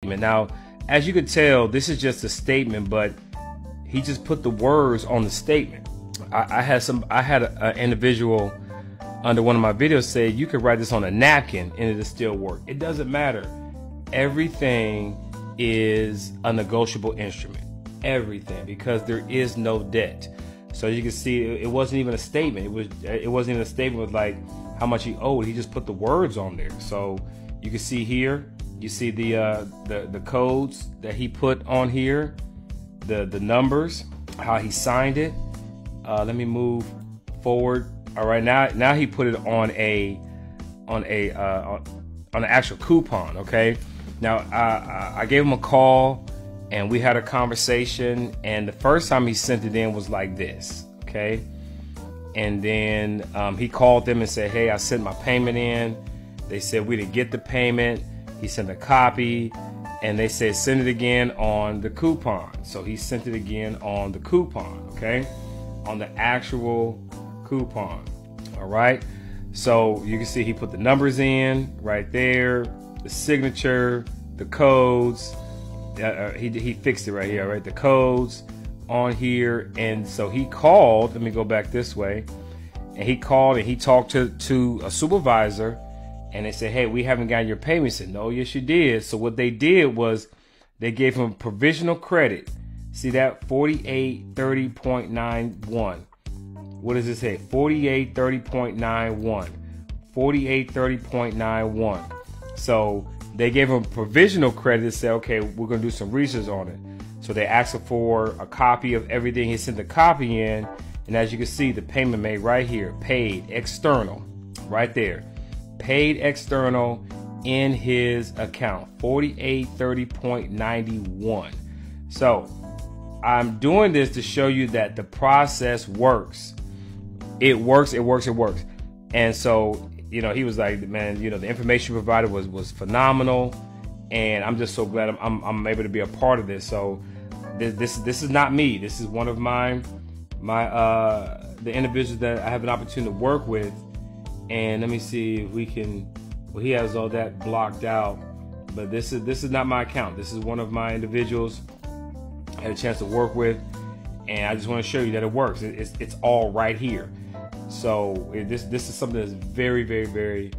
Now, as you could tell, this is just a statement, but he just put the words on the statement. I had an individual under one of my videos say you could write this on a napkin and it'll still work. It doesn't matter. Everything is a negotiable instrument. Everything, because there is no debt. So you can see it wasn't even a statement. It wasn't even a statement with like how much he owed. He just put the words on there. So you can see here, you see the codes that he put on here, the numbers, how he signed it. Let me move forward. All right, now he put it on an actual coupon. Okay, now I gave him a call and we had a conversation, and the first time he sent it in was like this. Okay, and then he called them and said, hey, I sent my payment in. They said we didn't get the payment. He sent a copy, and they said send it again on the coupon. So he sent it again on the coupon. Okay, on the actual coupon. All right, so you can see he put the numbers in right there, the signature, the codes. He fixed it right here. Right, the codes on here. And so he called. Let me go back this way. And he called and he talked to a supervisor, and they said, hey, we haven't gotten your payment. He said, no, yes you did. So what they did was they gave him provisional credit. See that? 4830.91. What does it say? 4830.91. 4830.91. So they gave him provisional credit to say, okay, we're going to do some research on it. So they asked him for a copy of everything. He sent the copy in. And as you can see, the payment made right here, paid external, right there. Paid external in his account, 4830.91. So I'm doing this to show you that the process works. It works. And so, you know, he was like, man, you know, the information provided was phenomenal, and I'm just so glad I'm able to be a part of this. So this is not me. This is one of the individuals that I have an opportunity to work with. And let me see if we can. Well, he has all that blocked out, but this is not my account. This is one of my individuals I had a chance to work with, and I just want to show you that it works. It's all right here. So this is something that's very, very, very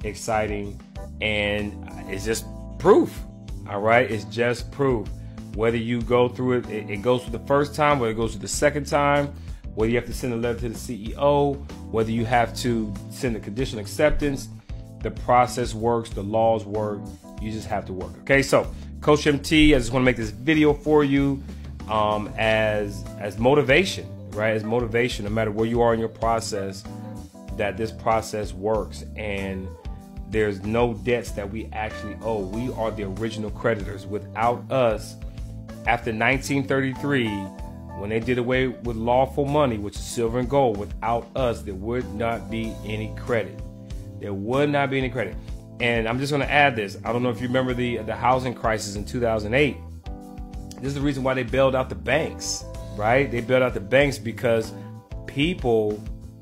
exciting, and it's just proof. All right, it's just proof. Whether you go through it, it goes through the first time, whether it goes through the second time, whether you have to send a letter to the CEO, whether you have to send a conditional acceptance, the process works, the laws work. You just have to work. Okay, so Coach MT, I just want to make this video for you as motivation. Right, as motivation, no matter where you are in your process, that this process works, and there's no debts that we actually owe. We are the original creditors. Without us, after 1933, when they did away with lawful money, which is silver and gold, without us, there would not be any credit. There would not be any credit. And I'm just going to add this. I don't know if you remember the housing crisis in 2008. This is the reason why they bailed out the banks. Right? They bailed out the banks because people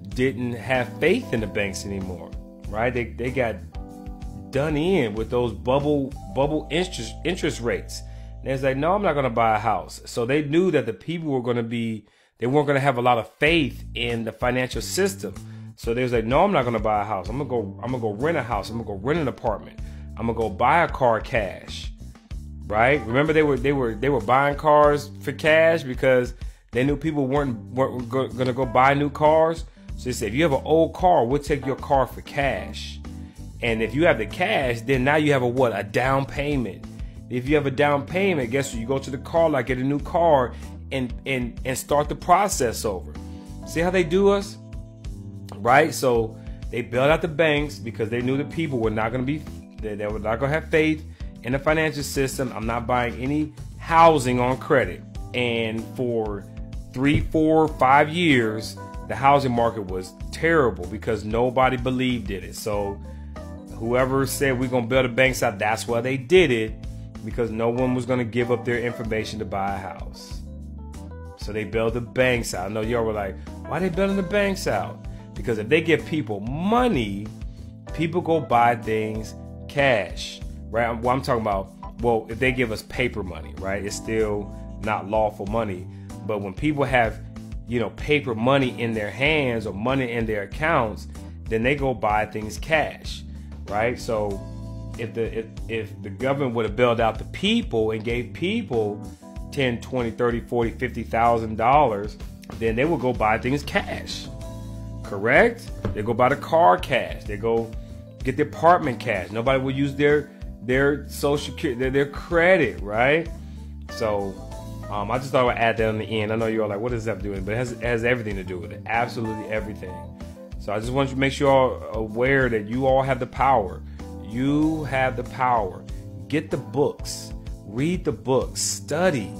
didn't have faith in the banks anymore. Right? They got done in with those bubble interest rates. And it's like, no, I'm not going to buy a house. So they knew that the people were going to they weren't going to have a lot of faith in the financial system. So they was like, no, I'm not going to buy a house. I'm gonna go rent a house. I'm gonna go rent an apartment. I'm gonna go buy a car cash. Right? Remember, they were buying cars for cash because they knew people weren't going to go buy new cars. So they said, if you have an old car, we'll take your car for cash. And if you have the cash, then now you have a down payment. If you have a down payment, guess what? You go to the car lot, get a new car, and start the process over. See how they do us? Right? So they bailed out the banks because they knew the people were not going to they were not going to have faith in the financial system. I'm not buying any housing on credit. And for 3, 4, 5 years, the housing market was terrible because nobody believed in it. So whoever said we're going to bail the banks out, that's why they did it, because no one was going to give up their information to buy a house. So they bailed the banks out. I know y'all were like, why are they bailing the banks out? Because if they give people money, people go buy things cash. Right? Well, I'm talking about well, if they give us paper money, right, it's still not lawful money. But when people have, paper money in their hands or money in their accounts, then they go buy things cash, right? So if the government would have bailed out the people and gave people $10, $20, $30, $40, $50,000, then they would go buy things cash. Correct? They go buy the car cash. They go get the apartment cash. Nobody will use their social security, their credit, right? So I just thought I would add that on the end. I know you're all like, what does that do with it? But it has everything to do with it. Absolutely everything. So I just want you to make sure you're all aware that you all have the power. You have the power. Get the books. Read the books. Study.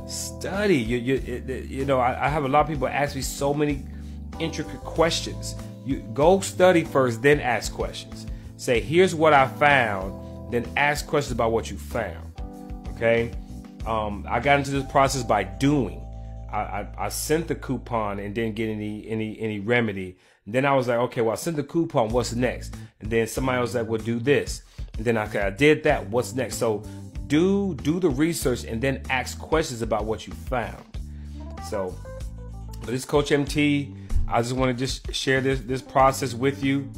I have a lot of people ask me so many intricate questions. You go study first, then ask questions. Say, here's what I found, then ask questions about what you found. Okay? I got into this process by doing. I sent the coupon and didn't get any remedy. And then I was like, okay, well, I sent the coupon. What's next? And then somebody else was like, well, do this. And then I did that. What's next? So do the research and then ask questions about what you found. So this is Coach MT. I just want to just share this process with you.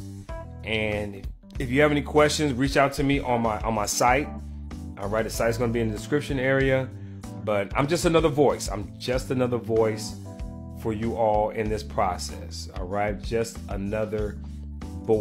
And if you have any questions, reach out to me on my site. All right, the site's going to be in the description area. But I'm just another voice. I'm just another voice for you all in this process. All right, just another voice.